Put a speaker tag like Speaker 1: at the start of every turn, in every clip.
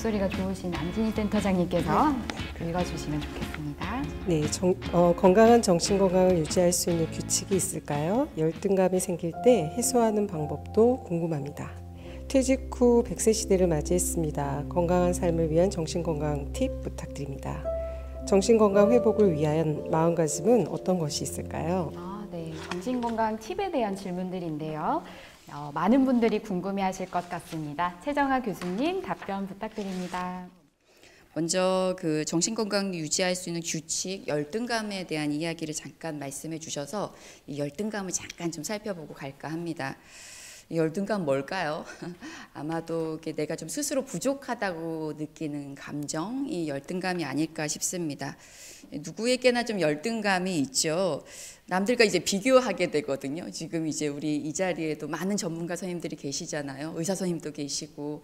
Speaker 1: 목소리가 좋으신 안진희 센터장님께서 읽어주시면 좋겠습니다.
Speaker 2: 네, 건강한 정신건강을 유지할 수 있는 규칙이 있을까요? 열등감이 생길 때 해소하는 방법도 궁금합니다. 퇴직 후 100세 시대를 맞이했습니다. 건강한 삶을 위한 정신건강 팁 부탁드립니다. 정신건강 회복을 위한 마음가짐은 어떤 것이 있을까요?
Speaker 1: 네, 정신건강 팁에 대한 질문들인데요. 많은 분들이 궁금해하실 것 같습니다. 최정아 교수님 답변 부탁드립니다.
Speaker 3: 먼저 그 정신건강 유지할 수 있는 규칙, 열등감에 대한 이야기를 잠깐 말씀해 주셔서 이 열등감을 잠깐 좀 살펴보고 갈까 합니다. 이 열등감 뭘까요? 아마도 내가 좀 스스로 부족하다고 느끼는 감정, 이 열등감이 아닐까 싶습니다. 누구에게나 좀 열등감이 있죠. 남들과 이제 비교하게 되거든요. 지금 이제 우리 이 자리에도 많은 전문가 선생님들이 계시잖아요. 의사 선생님도 계시고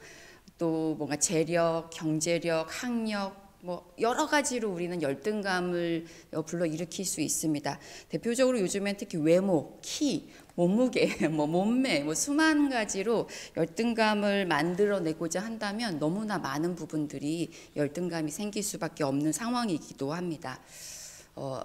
Speaker 3: 또 뭔가 재력, 경제력, 학력 뭐 여러 가지로 우리는 열등감을 불러일으킬 수 있습니다. 대표적으로 요즘엔 특히 외모, 키, 몸무게, 몸매, 수만 가지로 열등감을 만들어내고자 한다면 너무나 많은 부분들이 열등감이 생길 수밖에 없는 상황이기도 합니다.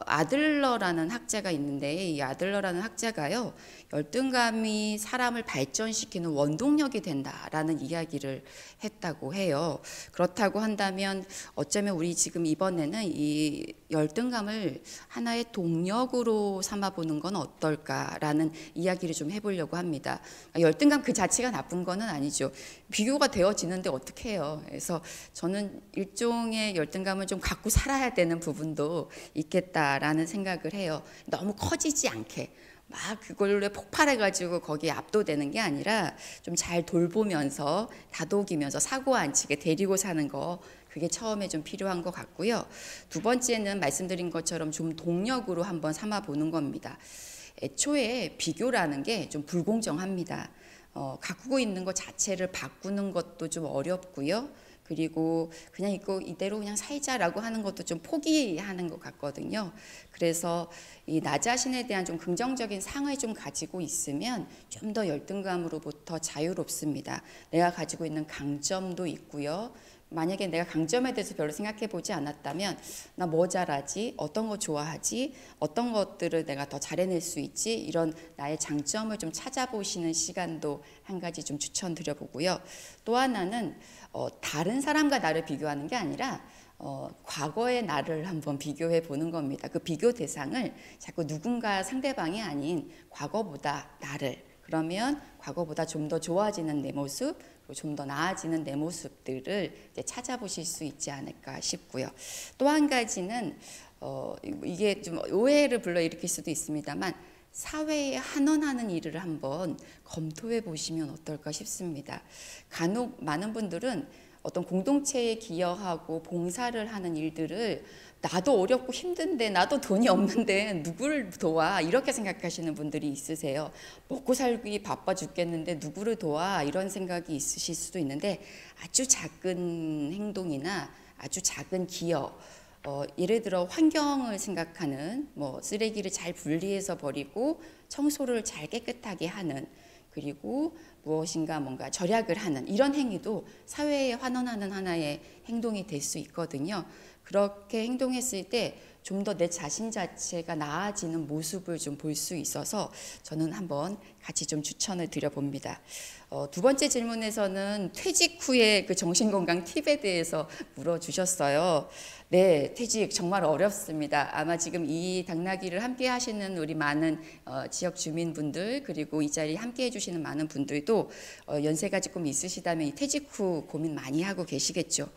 Speaker 3: 아들러라는 학자가 있는데 이 아들러라는 학자가요, 열등감이 사람을 발전시키는 원동력이 된다라는 이야기를 했다고 해요. 그렇다고 한다면 어쩌면 우리 지금 이번에는 이 열등감을 하나의 동력으로 삼아보는 건 어떨까라는 이야기를 좀 해보려고 합니다. 열등감 그 자체가 나쁜 건 아니죠. 비교가 되어지는데 어떻게 해요. 그래서 저는 일종의 열등감을 좀 갖고 살아야 되는 부분도 있겠다라는 생각을 해요. 너무 커지지 않게. 막 그걸로 폭발해가지고 거기에 압도되는 게 아니라 좀 잘 돌보면서 다독이면서 사고 안 치게 데리고 사는 거, 그게 처음에 좀 필요한 것 같고요. 두 번째는 말씀드린 것처럼 좀 동력으로 한번 삼아보는 겁니다. 애초에 비교라는 게 좀 불공정합니다. 갖고 있는 것 자체를 바꾸는 것도 좀 어렵고요. 그리고 그냥 이대로 그냥 살자라고 하는 것도 좀 포기하는 것 같거든요. 그래서 이 나 자신에 대한 좀 긍정적인 상을 좀 가지고 있으면 좀 더 열등감으로부터 자유롭습니다. 내가 가지고 있는 강점도 있고요. 만약에 내가 강점에 대해서 별로 생각해 보지 않았다면 나 뭐 잘하지? 어떤 거 좋아하지? 어떤 것들을 내가 더 잘해낼 수 있지? 이런 나의 장점을 좀 찾아보시는 시간도 한 가지 좀 추천드려보고요. 또 하나는 다른 사람과 나를 비교하는 게 아니라 과거의 나를 한번 비교해 보는 겁니다. 그 비교 대상을 자꾸 누군가 상대방이 아닌 과거보다 나를, 그러면 과거보다 좀 더 좋아지는 내 모습, 좀 더 나아지는 내 모습들을 이제 찾아보실 수 있지 않을까 싶고요. 또 한 가지는 이게 좀 오해를 불러일으킬 수도 있습니다만 사회에 환원하는 일을 한번 검토해 보시면 어떨까 싶습니다. 간혹 많은 분들은 어떤 공동체에 기여하고 봉사를 하는 일들을 나도 어렵고 힘든데, 나도 돈이 없는데 누구를 도와, 이렇게 생각하시는 분들이 있으세요. 먹고 살기 바빠 죽겠는데 누구를 도와, 이런 생각이 있으실 수도 있는데 아주 작은 행동이나 아주 작은 기여, 예를 들어 환경을 생각하는, 쓰레기를 잘 분리해서 버리고 청소를 잘 깨끗하게 하는, 그리고 무엇인가 뭔가 절약을 하는 이런 행위도 사회에 환원하는 하나의 행동이 될 수 있거든요. 그렇게 행동했을 때 좀 더 내 자신 자체가 나아지는 모습을 좀 볼 수 있어서 저는 한번 같이 좀 추천을 드려봅니다. 두 번째 질문에서는 퇴직 후에 그 정신건강 팁에 대해서 물어주셨어요. 네, 퇴직 정말 어렵습니다. 아마 지금 이 당나귀를 함께 하시는 우리 많은 지역 주민분들, 그리고 이 자리에 함께 해주시는 많은 분들도 연세가 조금 있으시다면 이 퇴직 후 고민 많이 하고 계시겠죠.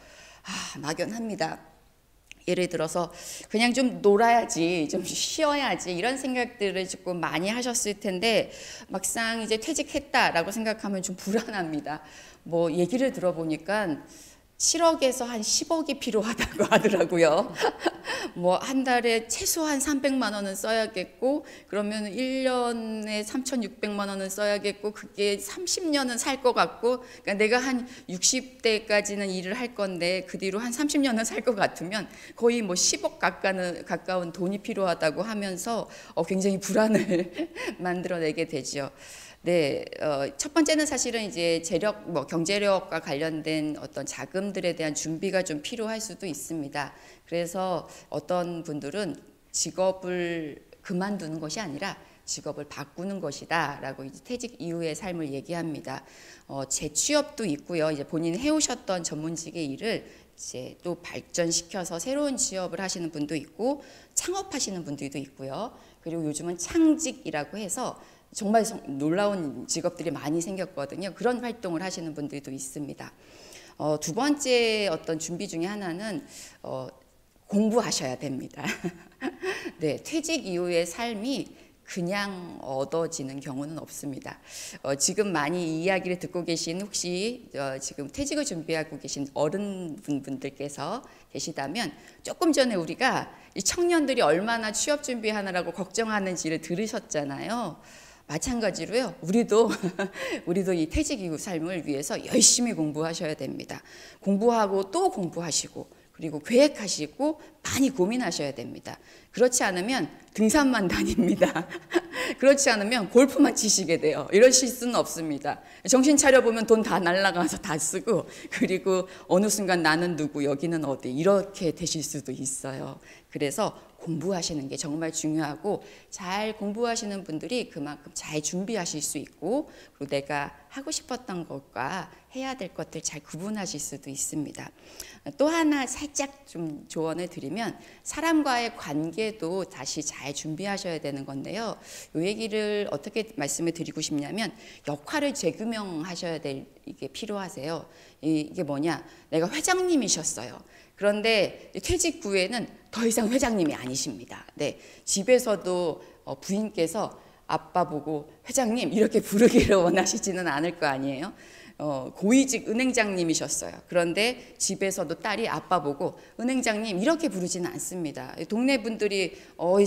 Speaker 3: 막연합니다. 예를 들어서 그냥 좀 놀아야지, 좀 쉬어야지, 이런 생각들을 조금 많이 하셨을 텐데 막상 이제 퇴직했다라고 생각하면 좀 불안합니다. 얘기를 들어보니까 7억에서 한 10억이 필요하다고 하더라고요. 한 달에 최소한 300만 원은 써야겠고, 그러면 1년에 3,600만 원은 써야겠고, 그게 30년은 살 것 같고, 그러니까 내가 한 60대까지는 일을 할 건데 그 뒤로 한 30년은 살 것 같으면 거의 10억 가까운 돈이 필요하다고 하면서 굉장히 불안을 만들어내게 되죠. 네, 첫 번째는 사실은 이제 재력, 경제력과 관련된 어떤 자금들에 대한 준비가 좀 필요할 수도 있습니다. 그래서 어떤 분들은 직업을 그만두는 것이 아니라 직업을 바꾸는 것이다라고 이제 퇴직 이후의 삶을 얘기합니다. 재취업도 있고요. 이제 본인이 해오셨던 전문직의 일을 이제 또 발전시켜서 새로운 취업을 하시는 분도 있고 창업하시는 분들도 있고요. 그리고 요즘은 창직이라고 해서 정말 놀라운 직업들이 많이 생겼거든요. 그런 활동을 하시는 분들도 있습니다. 두 번째 어떤 준비 중에 하나는 공부하셔야 됩니다. 네, 퇴직 이후의 삶이 그냥 얻어지는 경우는 없습니다. 지금 많이 이 이야기를 듣고 계신 혹시 지금 퇴직을 준비하고 계신 어른분들께서 계시다면 조금 전에 우리가 이 청년들이 얼마나 취업 준비하느라고 걱정하는지를 들으셨잖아요. 마찬가지로요. 우리도 이 퇴직 이후 삶을 위해서 열심히 공부하셔야 됩니다. 공부하고 또 공부하시고 그리고 계획하시고 많이 고민하셔야 됩니다. 그렇지 않으면 등산만 다닙니다. 그렇지 않으면 골프만 치시게 돼요. 이러실 수는 없습니다. 정신 차려보면 돈 다 날라가서 다 쓰고 그리고 어느 순간 나는 누구 여기는 어디 이렇게 되실 수도 있어요. 그래서 공부하시는 게 정말 중요하고 잘 공부하시는 분들이 그만큼 잘 준비하실 수 있고 그리고 내가 하고 싶었던 것과 해야 될 것들 잘 구분하실 수도 있습니다. 또 하나 살짝 좀 조언을 드리면 사람과의 관계도 다시 잘 준비하셔야 되는 건데요. 이 얘기를 어떻게 말씀을 드리고 싶냐면 역할을 재규명하셔야 될 이게 필요하세요. 이게 뭐냐? 내가 회장님이셨어요. 그런데 퇴직 후에는 더 이상 회장님이 아니십니다. 네, 집에서도 부인께서 아빠 보고 회장님 이렇게 부르기를 원하시지는 않을 거 아니에요. 고위직 은행장님이셨어요. 그런데 집에서도 딸이 아빠 보고 은행장님 이렇게 부르지는 않습니다. 동네 분들이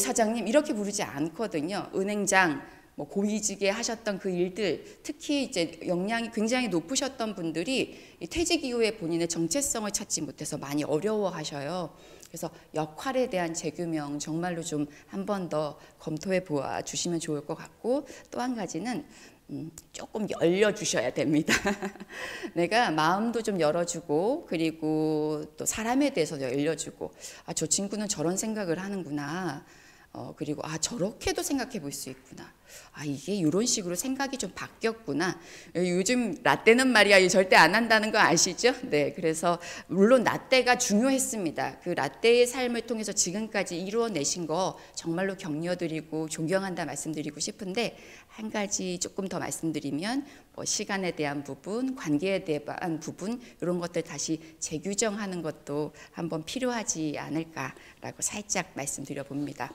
Speaker 3: 사장님 이렇게 부르지 않거든요. 은행장, 고위직에 하셨던 그 일들, 특히 이제 역량이 굉장히 높으셨던 분들이 퇴직 이후에 본인의 정체성을 찾지 못해서 많이 어려워하셔요. 그래서 역할에 대한 재규명 정말로 좀 한 번 더 검토해 보아 주시면 좋을 것 같고 또 한 가지는 조금 열려주셔야 됩니다. 내가 마음도 좀 열어주고 그리고 또 사람에 대해서도 열려주고 저 친구는 저런 생각을 하는구나. 그리고 저렇게도 생각해 볼 수 있구나. 이게 이런 식으로 생각이 좀 바뀌었구나. 요즘 라떼는 말이야 절대 안 한다는 거 아시죠? 네, 그래서 물론 라떼가 중요했습니다. 그 라떼의 삶을 통해서 지금까지 이루어내신 거 정말로 격려드리고 존경한다 말씀드리고 싶은데 한 가지 조금 더 말씀드리면 시간에 대한 부분, 관계에 대한 부분 이런 것들 다시 재규정하는 것도 한번 필요하지 않을까라고 살짝 말씀드려 봅니다.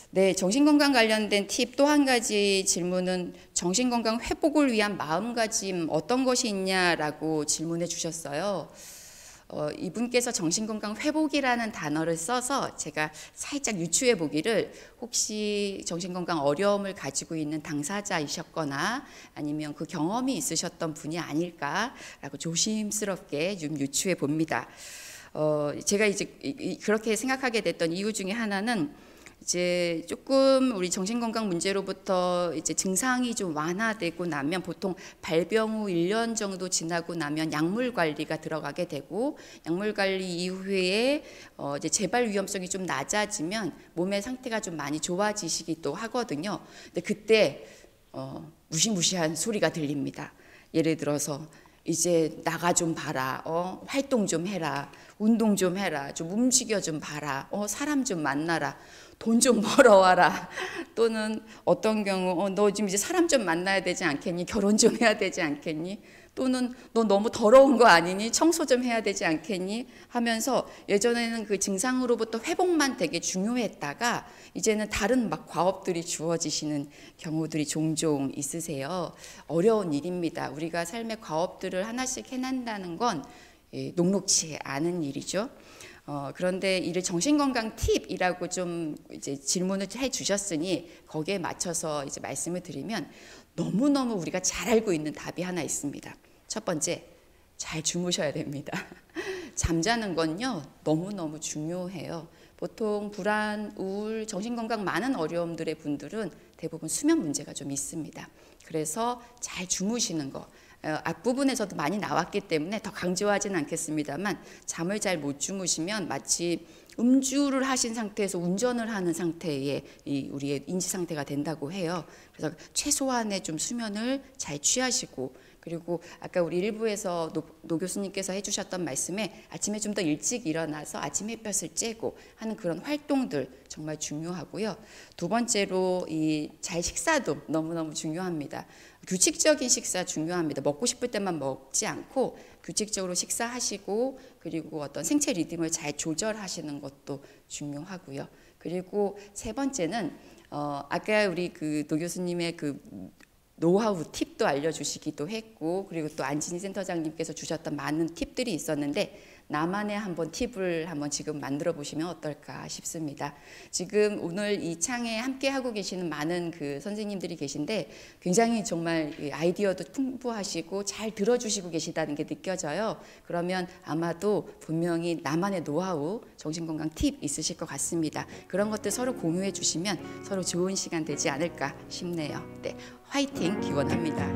Speaker 3: 네, 정신건강 관련된 팁 또 한 가지 질문은 정신건강 회복을 위한 마음가짐 어떤 것이 있냐라고 질문해 주셨어요. 이분께서 정신건강 회복이라는 단어를 써서 제가 살짝 유추해 보기를 혹시 정신건강 어려움을 가지고 있는 당사자이셨거나 아니면 그 경험이 있으셨던 분이 아닐까라고 조심스럽게 좀 유추해 봅니다. 제가 이제 그렇게 생각하게 됐던 이유 중에 하나는 이제 조금 우리 정신건강 문제로부터 이제 증상이 좀 완화되고 나면 보통 발병 후 1년 정도 지나고 나면 약물 관리가 들어가게 되고 약물 관리 이후에 이제 재발 위험성이 좀 낮아지면 몸의 상태가 좀 많이 좋아지시기도 하거든요. 근데 그때 무시무시한 소리가 들립니다. 예를 들어서 이제 나가 좀 봐라, 활동 좀 해라, 운동 좀 해라, 좀 움직여 좀 봐라, 사람 좀 만나라, 돈 좀 벌어와라. 또는 어떤 경우 너 지금 이제 사람 좀 만나야 되지 않겠니? 결혼 좀 해야 되지 않겠니? 또는 너 너무 더러운 거 아니니? 청소 좀 해야 되지 않겠니? 하면서 예전에는 그 증상으로부터 회복만 되게 중요했다가 이제는 다른 막 과업들이 주어지시는 경우들이 종종 있으세요. 어려운 일입니다. 우리가 삶의 과업들을 하나씩 해낸다는 건 녹록치 않은 일이죠. 그런데 이를 정신건강 팁이라고 좀 이제 질문을 해 주셨으니 거기에 맞춰서 이제 말씀을 드리면 너무너무 우리가 잘 알고 있는 답이 하나 있습니다. 첫 번째, 잘 주무셔야 됩니다. 잠자는 건요, 너무너무 중요해요. 보통 불안, 우울, 정신건강 많은 어려움들의 분들은 대부분 수면 문제가 좀 있습니다. 그래서 잘 주무시는 거, 앞부분에서도 많이 나왔기 때문에 더 강조하지는 않겠습니다만 잠을 잘 못 주무시면 마치 음주를 하신 상태에서 운전을 하는 상태의 우리의 인지 상태가 된다고 해요. 그래서 최소한의 좀 수면을 잘 취하시고, 그리고 아까 우리 일부에서 노 교수님께서 해주셨던 말씀에 아침에 좀 더 일찍 일어나서 아침 햇볕을 쬐고 하는 그런 활동들 정말 중요하고요. 두 번째로 잘 식사도 너무너무 중요합니다. 규칙적인 식사 중요합니다. 먹고 싶을 때만 먹지 않고 규칙적으로 식사하시고, 그리고 어떤 생체 리듬을 잘 조절하시는 것도 중요하고요. 그리고 세 번째는 아까 우리 노 교수님의 노하우 팁도 알려주시기도 했고, 그리고 또 안진희 센터장님께서 주셨던 많은 팁들이 있었는데 나만의 한번 팁을 한번 지금 만들어 보시면 어떨까 싶습니다. 지금 오늘 이 창에 함께 하고 계시는 많은 선생님들이 계신데 굉장히 정말 아이디어도 풍부하시고 잘 들어주시고 계시다는 게 느껴져요. 그러면 아마도 분명히 나만의 노하우, 정신건강 팁 있으실 것 같습니다. 그런 것들 서로 공유해 주시면 서로 좋은 시간 되지 않을까 싶네요. 네, 화이팅 기원합니다.